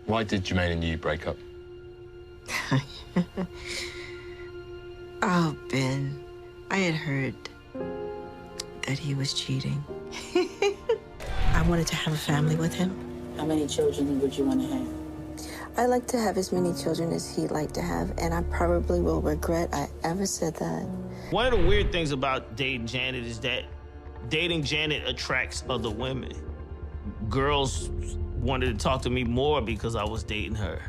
Why did Jermaine and you break up? Oh, Ben, I had heard that he was cheating. I wanted to have a family with him. How many children would you want to have? I like to have as many children as he'd like to have, and I probably will regret I ever said that. One of the weird things about dating Janet is that dating Janet attracts other women. Girls wanted to talk to me more because I was dating her.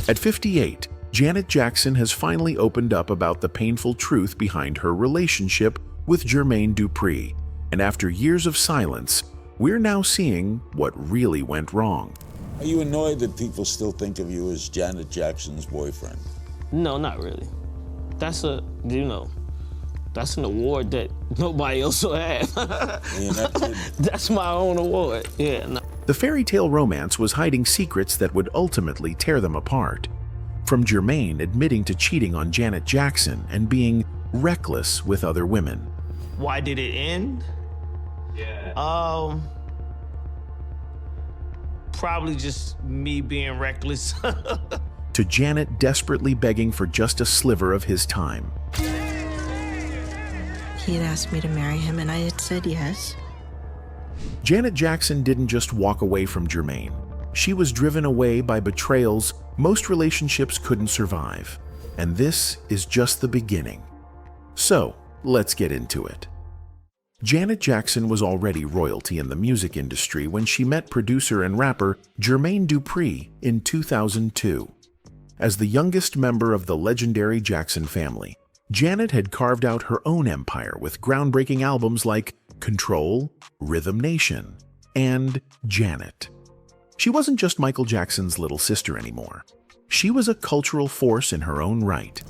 At 58, Janet Jackson has finally opened up about the painful truth behind her relationship with Jermaine Dupri. And after years of silence, we're now seeing what really went wrong. Are you annoyed that people still think of you as Janet Jackson's boyfriend? No, not really. That's that's an award that nobody else will have. That's my own award, yeah. No. The fairy tale romance was hiding secrets that would ultimately tear them apart. From Jermaine admitting to cheating on Janet Jackson and being reckless with other women. Why did it end? Yeah. Probably just me being reckless. To Janet desperately begging for just a sliver of his time. He had asked me to marry him, and I had said yes. Janet Jackson didn't just walk away from Jermaine. She was driven away by betrayals most relationships couldn't survive. And this is just the beginning. So, let's get into it. Janet Jackson was already royalty in the music industry when she met producer and rapper Jermaine Dupri in 2002. As the youngest member of the legendary Jackson family, Janet had carved out her own empire with groundbreaking albums like Control, Rhythm Nation, and Janet. She wasn't just Michael Jackson's little sister anymore. She was a cultural force in her own right.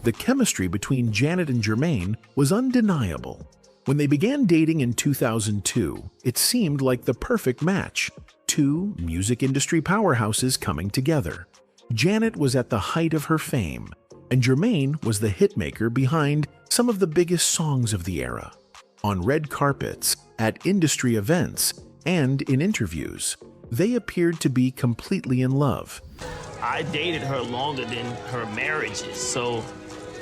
The chemistry between Janet and Jermaine was undeniable. When they began dating in 2002, it seemed like the perfect match. Two music industry powerhouses coming together. Janet was at the height of her fame, and Jermaine was the hitmaker behind some of the biggest songs of the era. On red carpets, at industry events, and in interviews, they appeared to be completely in love. I dated her longer than her marriages, so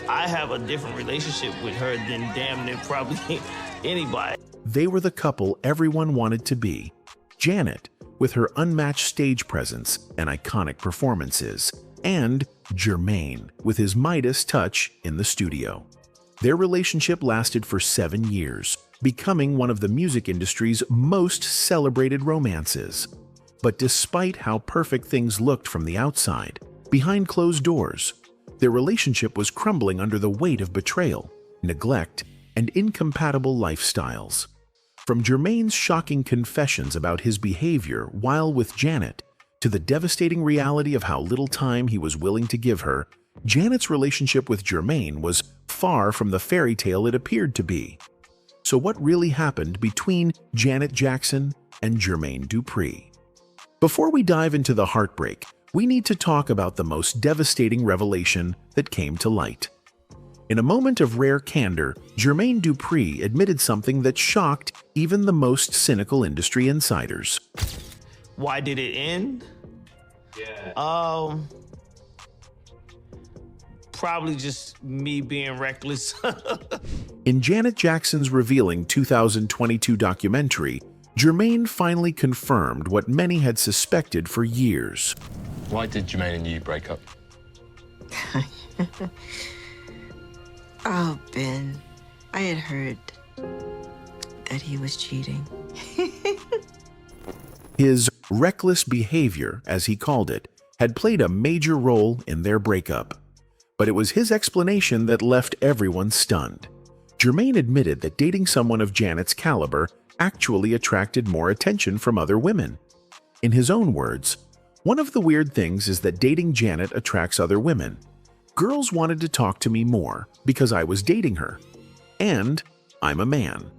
I have a different relationship with her than damn near probably anybody. They were the couple everyone wanted to be. Janet, with her unmatched stage presence and iconic performances, and Jermaine, with his Midas touch in the studio. Their relationship lasted for 7 years, becoming one of the music industry's most celebrated romances. But despite how perfect things looked from the outside, behind closed doors, their relationship was crumbling under the weight of betrayal, neglect, and incompatible lifestyles. From Jermaine's shocking confessions about his behavior while with Janet, to the devastating reality of how little time he was willing to give her, Janet's relationship with Jermaine was far from the fairy tale it appeared to be. So what really happened between Janet Jackson and Jermaine Dupri? Before we dive into the heartbreak, we need to talk about the most devastating revelation that came to light. In a moment of rare candor, Jermaine Dupri admitted something that shocked even the most cynical industry insiders. Why did it end? Yeah. Probably just me being reckless. In Janet Jackson's revealing 2022 documentary, Jermaine finally confirmed what many had suspected for years. Why did Jermaine and you break up? Oh, Ben, I had heard that he was cheating. His reckless behavior, as he called it, had played a major role in their breakup. But it was his explanation that left everyone stunned. Jermaine admitted that dating someone of Janet's caliber actually attracted more attention from other women. In his own words, "One of the weird things is that dating Janet attracts other women. Girls wanted to talk to me more because I was dating her. And I'm a man."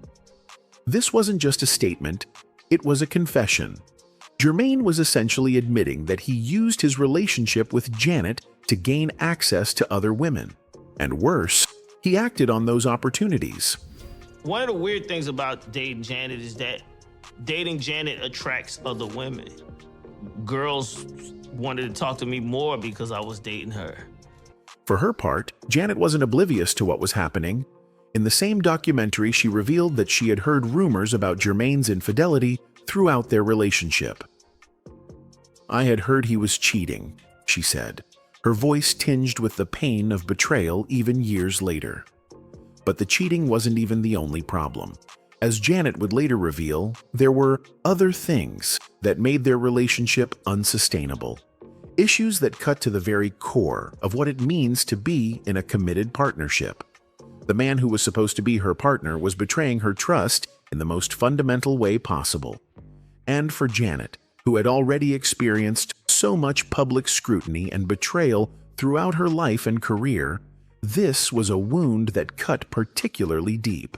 This wasn't just a statement, it was a confession. Jermaine was essentially admitting that he used his relationship with Janet to gain access to other women. And worse, he acted on those opportunities. One of the weird things about dating Janet is that dating Janet attracts other women. Girls wanted to talk to me more because I was dating her. For her part, Janet wasn't oblivious to what was happening. In the same documentary, she revealed that she had heard rumors about Jermaine's infidelity throughout their relationship. "I had heard he was cheating," she said, her voice tinged with the pain of betrayal even years later. But the cheating wasn't even the only problem. As Janet would later reveal, there were other things that made their relationship unsustainable. Issues that cut to the very core of what it means to be in a committed partnership. The man who was supposed to be her partner was betraying her trust in the most fundamental way possible. And for Janet, who had already experienced so much public scrutiny and betrayal throughout her life and career, this was a wound that cut particularly deep.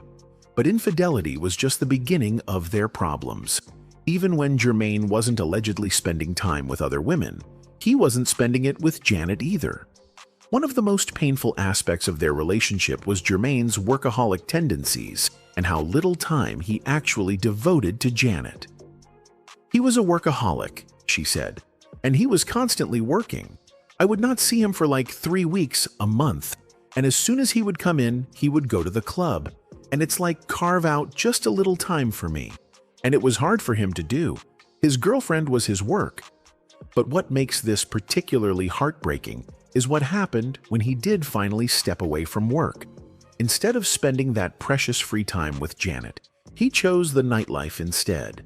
But infidelity was just the beginning of their problems. Even when Jermaine wasn't allegedly spending time with other women, he wasn't spending it with Janet either. One of the most painful aspects of their relationship was Jermaine's workaholic tendencies and how little time he actually devoted to Janet. "He was a workaholic," she said, "and he was constantly working. I would not see him for like 3 weeks, a month, and as soon as he would come in, he would go to the club. And it's like carve out just a little time for me. And it was hard for him to do. His girlfriend was his work." But what makes this particularly heartbreaking is what happened when he did finally step away from work. Instead of spending that precious free time with Janet, he chose the nightlife instead.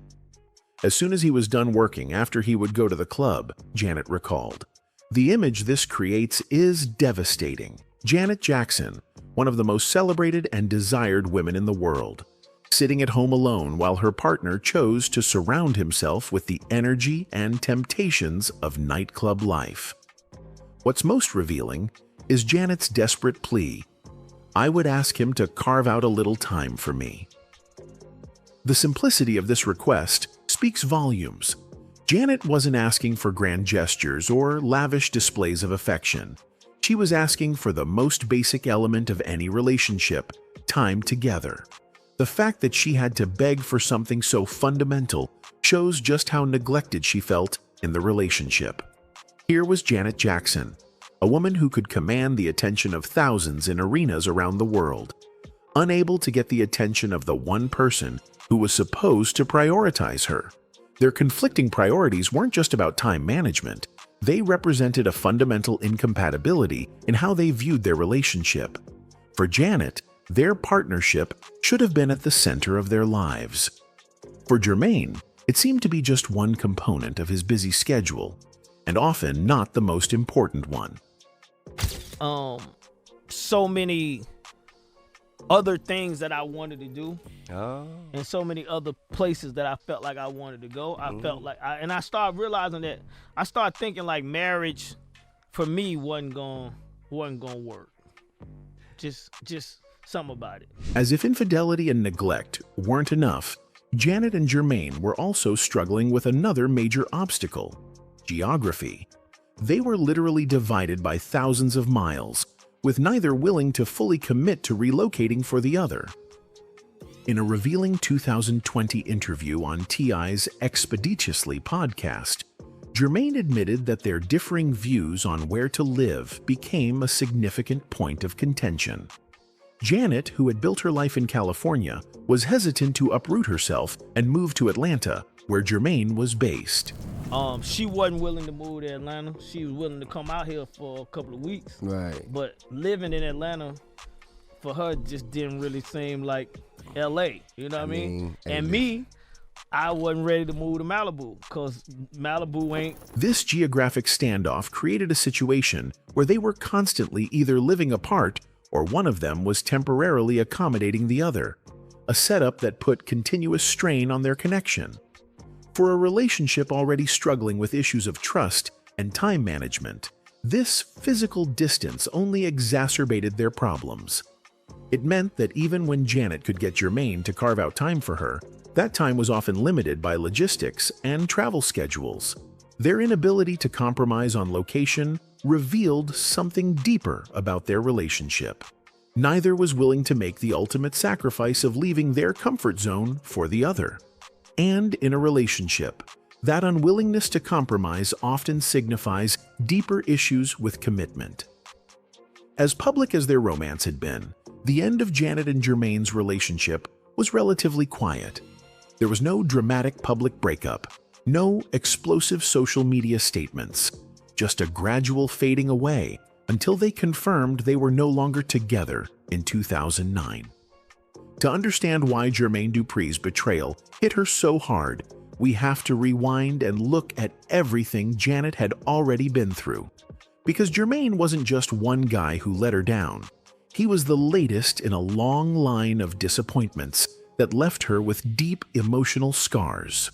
As soon as he was done working after he would go to the club, Janet recalled. The image this creates is devastating. Janet Jackson, one of the most celebrated and desired women in the world, sitting at home alone while her partner chose to surround himself with the energy and temptations of nightclub life. What's most revealing is Janet's desperate plea. "I would ask him to carve out a little time for me." The simplicity of this request speaks volumes. Janet wasn't asking for grand gestures or lavish displays of affection. She was asking for the most basic element of any relationship, time together. The fact that she had to beg for something so fundamental shows just how neglected she felt in the relationship. Here was Janet Jackson, a woman who could command the attention of thousands in arenas around the world, unable to get the attention of the one person who was supposed to prioritize her. Their conflicting priorities weren't just about time management. They represented a fundamental incompatibility in how they viewed their relationship. For Janet, their partnership should have been at the center of their lives. For Jermaine, it seemed to be just one component of his busy schedule, and often not the most important one. So many other things that I wanted to do, and so many other places that I felt like I wanted to go. I felt like, I started realizing that I started thinking like marriage for me wasn't gonna work. Just something about it. As if infidelity and neglect weren't enough, Janet and Jermaine were also struggling with another major obstacle: geography. They were literally divided by thousands of miles, with neither willing to fully commit to relocating for the other. In a revealing 2020 interview on TI's Expeditiously podcast, Jermaine admitted that their differing views on where to live became a significant point of contention. Janet, who had built her life in California, was hesitant to uproot herself and move to Atlanta, where Jermaine was based. She wasn't willing to move to Atlanta. She was willing to come out here for a couple of weeks. Right. But living in Atlanta, for her, just didn't really seem like LA. You know what I mean? And me, I wasn't ready to move to Malibu, because Malibu ain't. This geographic standoff created a situation where they were constantly either living apart or one of them was temporarily accommodating the other, a setup that put continuous strain on their connection. For a relationship already struggling with issues of trust and time management, this physical distance only exacerbated their problems. It meant that even when Janet could get Jermaine to carve out time for her, that time was often limited by logistics and travel schedules. Their inability to compromise on location revealed something deeper about their relationship. Neither was willing to make the ultimate sacrifice of leaving their comfort zone for the other. And in a relationship, that unwillingness to compromise often signifies deeper issues with commitment. As public as their romance had been, the end of Janet and Jermaine's relationship was relatively quiet. There was no dramatic public breakup, no explosive social media statements, just a gradual fading away until they confirmed they were no longer together in 2009. To understand why Jermaine Dupri's betrayal hit her so hard, we have to rewind and look at everything Janet had already been through. Because Jermaine wasn't just one guy who let her down. He was the latest in a long line of disappointments that left her with deep emotional scars.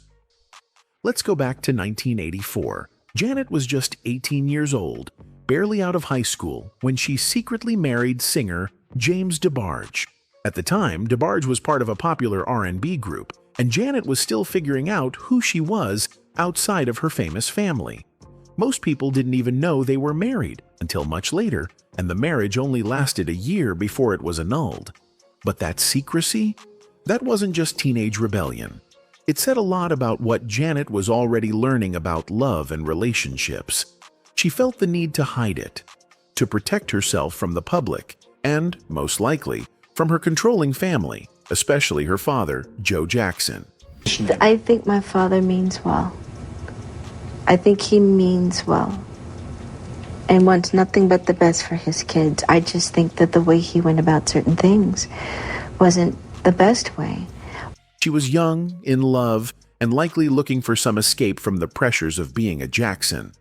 Let's go back to 1984. Janet was just 18 years old, barely out of high school, when she secretly married singer James DeBarge. At the time, DeBarge was part of a popular R&B group, and Janet was still figuring out who she was outside of her famous family. Most people didn't even know they were married until much later, and the marriage only lasted a year before it was annulled. But that secrecy? That wasn't just teenage rebellion. It said a lot about what Janet was already learning about love and relationships. She felt the need to hide it, to protect herself from the public, and, most likely, from her controlling family, especially her father, Joe Jackson. I think my father means well. I think he means well and wants nothing but the best for his kids. I just think that the way he went about certain things wasn't the best way. She was young, in love, and likely looking for some escape from the pressures of being a Jackson.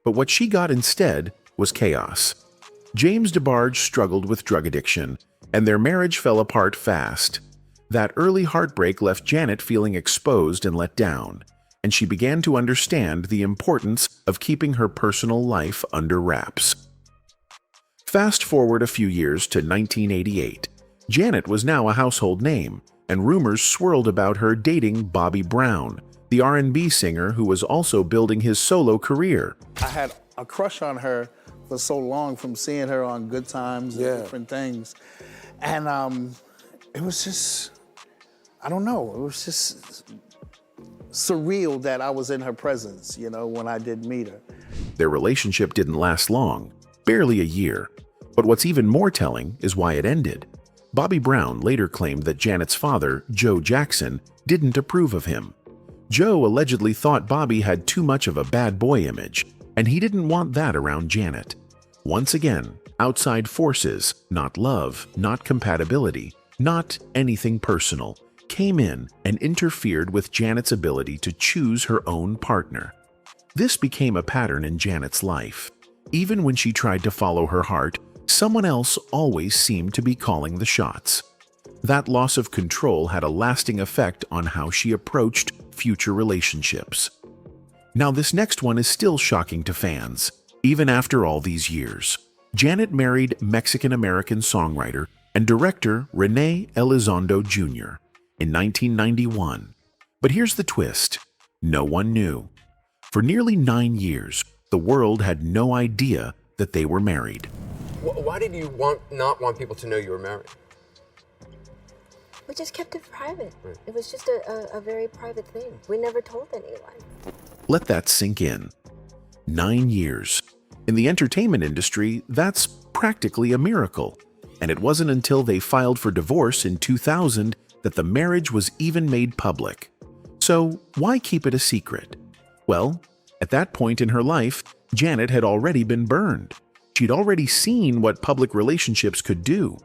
But what she got instead was chaos. James DeBarge struggled with drug addiction, and their marriage fell apart fast. That early heartbreak left Janet feeling exposed and let down, and she began to understand the importance of keeping her personal life under wraps. Fast forward a few years to 1988. Janet was now a household name, and rumors swirled about her dating Bobby Brown, the R&B singer who was also building his solo career. I had a crush on her for so long from seeing her on Good Times and different things. And it was just, I don't know, it was just surreal that I was in her presence, you know, when I did meet her. Their relationship didn't last long, barely a year. But what's even more telling is why it ended. Bobby Brown later claimed that Janet's father, Joe Jackson, didn't approve of him. Joe allegedly thought Bobby had too much of a bad boy image, and he didn't want that around Janet. Once again, outside forces, not love, not compatibility, not anything personal, came in and interfered with Janet's ability to choose her own partner. This became a pattern in Janet's life. Even when she tried to follow her heart, someone else always seemed to be calling the shots. That loss of control had a lasting effect on how she approached future relationships. Now, this next one is still shocking to fans, even after all these years. Janet married Mexican-American songwriter and director René Elizondo Jr. in 1991. But here's the twist. No one knew. For nearly 9 years, the world had no idea that they were married. Why did you not want people to know you were married? We just kept it private. Right. It was just a very private thing. We never told anyone. Let that sink in. 9 years. In the entertainment industry, that's practically a miracle. And it wasn't until they filed for divorce in 2000 that the marriage was even made public. So why keep it a secret? Well, at that point in her life, Janet had already been burned. She'd already seen what public relationships could do.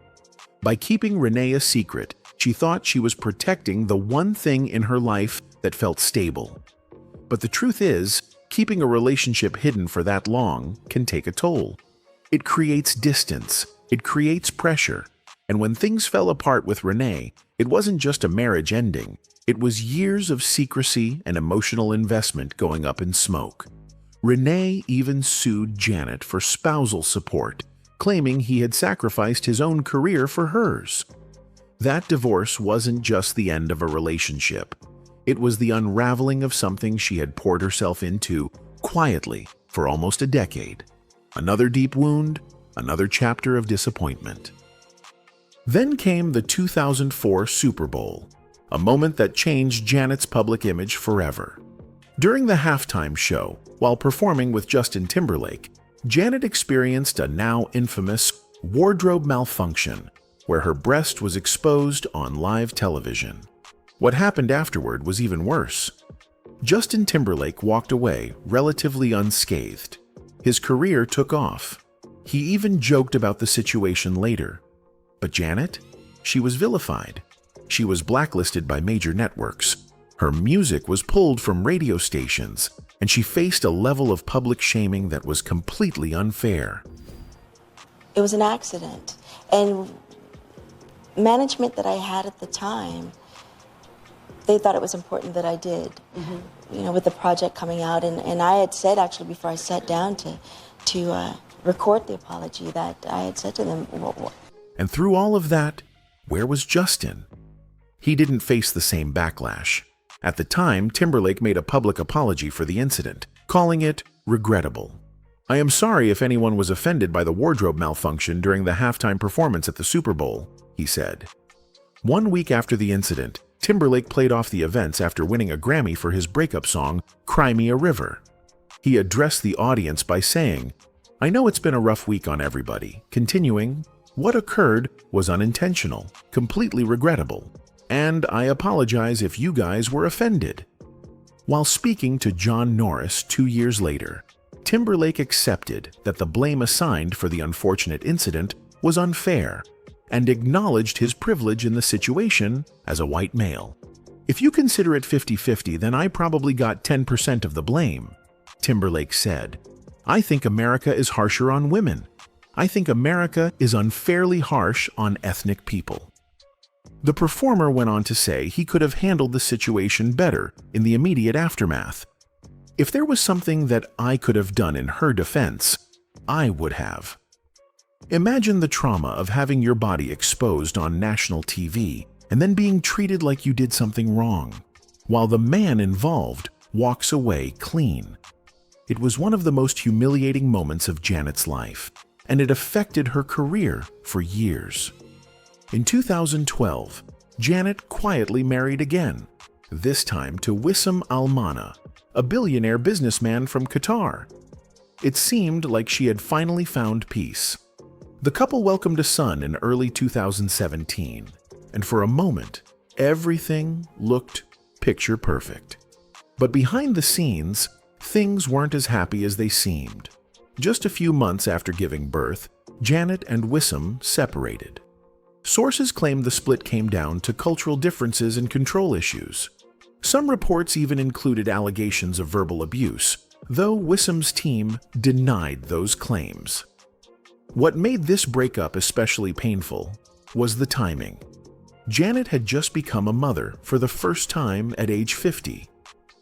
By keeping René a secret, she thought she was protecting the one thing in her life that felt stable. But the truth is, keeping a relationship hidden for that long can take a toll. It creates distance, it creates pressure, and when things fell apart with René, it wasn't just a marriage ending, it was years of secrecy and emotional investment going up in smoke. René even sued Janet for spousal support, claiming he had sacrificed his own career for hers. That divorce wasn't just the end of a relationship. It was the unraveling of something she had poured herself into quietly for almost a decade. Another deep wound, another chapter of disappointment. Then came the 2004 Super Bowl, a moment that changed Janet's public image forever. During the halftime show, while performing with Justin Timberlake, Janet experienced a now infamous wardrobe malfunction, where her breast was exposed on live television. What happened afterward was even worse. Justin Timberlake walked away relatively unscathed. His career took off. He even joked about the situation later. But Janet? She was vilified. She was blacklisted by major networks. Her music was pulled from radio stations, and she faced a level of public shaming that was completely unfair. It was an accident. And management that I had at the time, they thought it was important that I did, you know, with the project coming out. And I had said, actually, before I sat down to record the apology, that I had said to them, well, and through all of that, where was Justin? He didn't face the same backlash. At the time, Timberlake made a public apology for the incident, calling it regrettable. "I am sorry if anyone was offended by the wardrobe malfunction during the halftime performance at the Super Bowl," he said. 1 week after the incident, Timberlake played off the events after winning a Grammy for his breakup song, "Cry Me a River." He addressed the audience by saying, "I know it's been a rough week on everybody," continuing, "What occurred was unintentional, completely regrettable, and I apologize if you guys were offended." While speaking to John Norris 2 years later, Timberlake accepted that the blame assigned for the unfortunate incident was unfair and acknowledged his privilege in the situation as a white male. "If you consider it 50-50, then I probably got 10% of the blame," Timberlake said. "I think America is harsher on women. I think America is unfairly harsh on ethnic people." The performer went on to say he could have handled the situation better in the immediate aftermath. "If there was something that I could have done in her defense, I would have." Imagine the trauma of having your body exposed on national TV and then being treated like you did something wrong, while the man involved walks away clean. It was one of the most humiliating moments of Janet's life, and it affected her career for years. In 2012, Janet quietly married again, this time to Wissam Al Mana, a billionaire businessman from Qatar. It seemed like she had finally found peace. The couple welcomed a son in early 2017, and for a moment, everything looked picture perfect. But behind the scenes, things weren't as happy as they seemed. Just a few months after giving birth, Janet and Wissam separated. Sources claim the split came down to cultural differences and control issues. Some reports even included allegations of verbal abuse, though Wissam's team denied those claims. What made this breakup especially painful was the timing. Janet had just become a mother for the first time at age 50.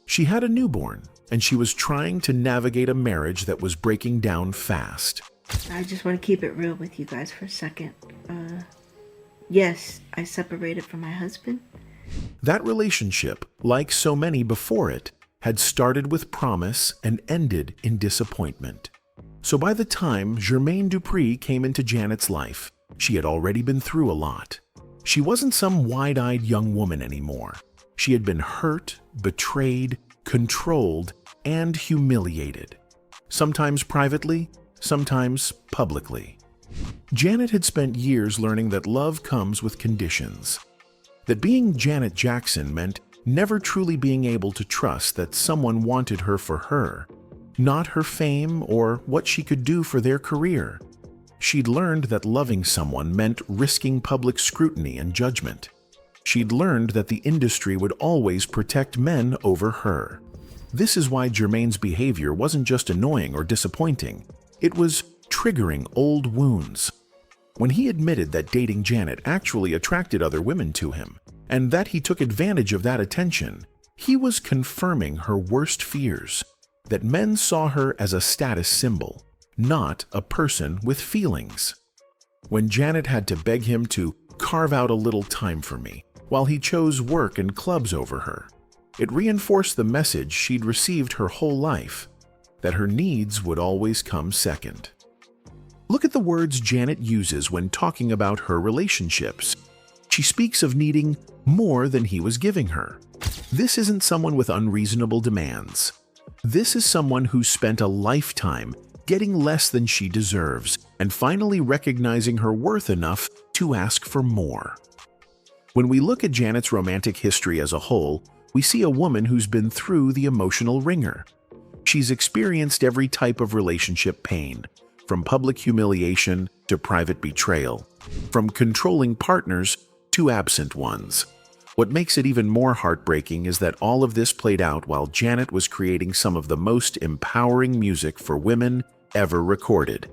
She had a newborn, and she was trying to navigate a marriage that was breaking down fast. I just want to keep it real with you guys for a second. Yes, I separated from my husband. That relationship, like so many before it, had started with promise and ended in disappointment. So by the time Jermaine Dupri came into Janet's life, she had already been through a lot. She wasn't some wide-eyed young woman anymore. She had been hurt, betrayed, controlled, and humiliated. Sometimes privately, sometimes publicly. Janet had spent years learning that love comes with conditions. That being Janet Jackson meant never truly being able to trust that someone wanted her for her, not her fame or what she could do for their career. She'd learned that loving someone meant risking public scrutiny and judgment. She'd learned that the industry would always protect men over her. This is why Jermaine's behavior wasn't just annoying or disappointing. It was triggering old wounds. When he admitted that dating Janet actually attracted other women to him, and that he took advantage of that attention, he was confirming her worst fears, that men saw her as a status symbol, not a person with feelings. When Janet had to beg him to carve out a little time for me, while he chose work and clubs over her, it reinforced the message she'd received her whole life, that her needs would always come second. Look at the words Janet uses when talking about her relationships. She speaks of needing more than he was giving her. This isn't someone with unreasonable demands. This is someone who spent a lifetime getting less than she deserves and finally recognizing her worth enough to ask for more. When we look at Janet's romantic history as a whole, we see a woman who's been through the emotional ringer. She's experienced every type of relationship pain, from public humiliation to private betrayal, from controlling partners to absent ones. What makes it even more heartbreaking is that all of this played out while Janet was creating some of the most empowering music for women ever recorded.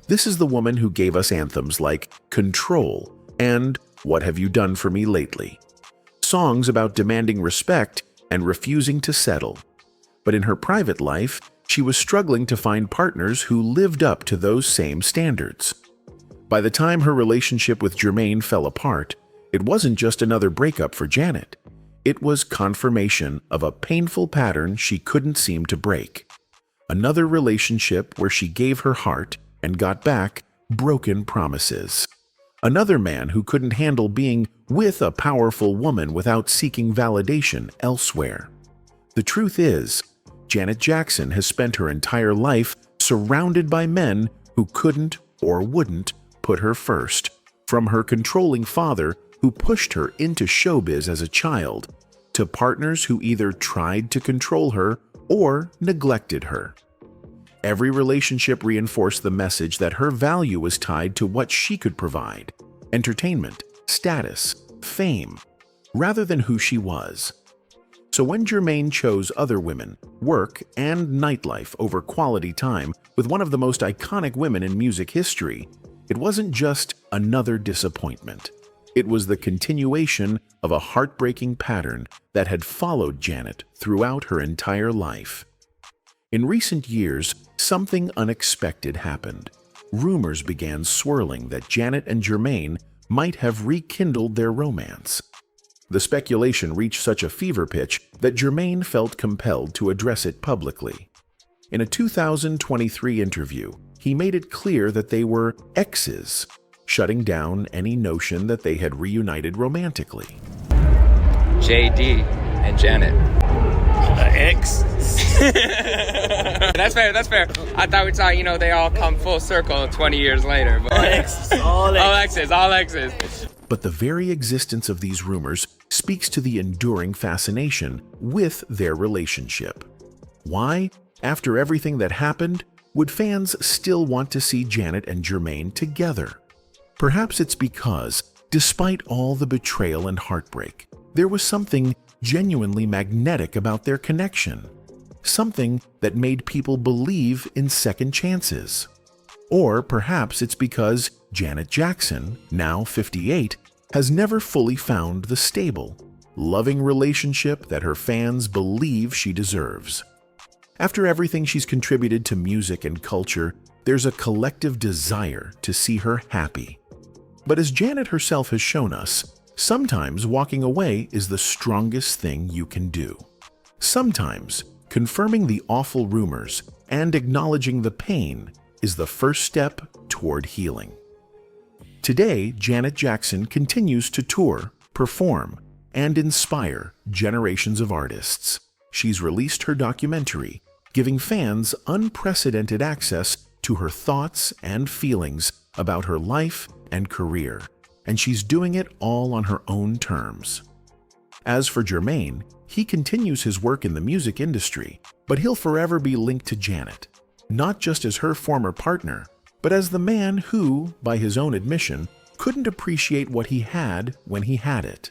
This is the woman who gave us anthems like Control and What Have You Done For Me Lately? Songs about demanding respect and refusing to settle. But in her private life, she was struggling to find partners who lived up to those same standards. By the time her relationship with Jermaine fell apart, it wasn't just another breakup for Janet. It was confirmation of a painful pattern she couldn't seem to break. Another relationship where she gave her heart and got back broken promises. Another man who couldn't handle being with a powerful woman without seeking validation elsewhere. The truth is, Janet Jackson has spent her entire life surrounded by men who couldn't or wouldn't put her first, from her controlling father who pushed her into showbiz as a child, to partners who either tried to control her or neglected her. Every relationship reinforced the message that her value was tied to what she could provide: entertainment, status, fame, rather than who she was. So when Jermaine chose other women, work, and nightlife over quality time with one of the most iconic women in music history, it wasn't just another disappointment. It was the continuation of a heartbreaking pattern that had followed Janet throughout her entire life. In recent years, something unexpected happened. Rumors began swirling that Janet and Jermaine might have rekindled their romance. The speculation reached such a fever pitch that Jermaine felt compelled to address it publicly. In a 2023 interview, he made it clear that they were exes, shutting down any notion that they had reunited romantically. JD and Janet. Ex. That's fair. I thought we thought, they all come full circle 20 years later. But All exes. But the very existence of these rumors speaks to the enduring fascination with their relationship. Why, after everything that happened, would fans still want to see Janet and Jermaine together? Perhaps it's because, despite all the betrayal and heartbreak, there was something genuinely magnetic about their connection. Something that made people believe in second chances. Or perhaps it's because Janet Jackson, now 58, has never fully found the stable, loving relationship that her fans believe she deserves. After everything she's contributed to music and culture, there's a collective desire to see her happy. But as Janet herself has shown us, sometimes walking away is the strongest thing you can do. Sometimes confirming the awful rumors and acknowledging the pain is the first step toward healing. Today, Janet Jackson continues to tour, perform, and inspire generations of artists. She's released her documentary, giving fans unprecedented access to her thoughts and feelings about her life and career, and she's doing it all on her own terms. As for Jermaine, he continues his work in the music industry, but he'll forever be linked to Janet, not just as her former partner, but as the man who, by his own admission, couldn't appreciate what he had when he had it.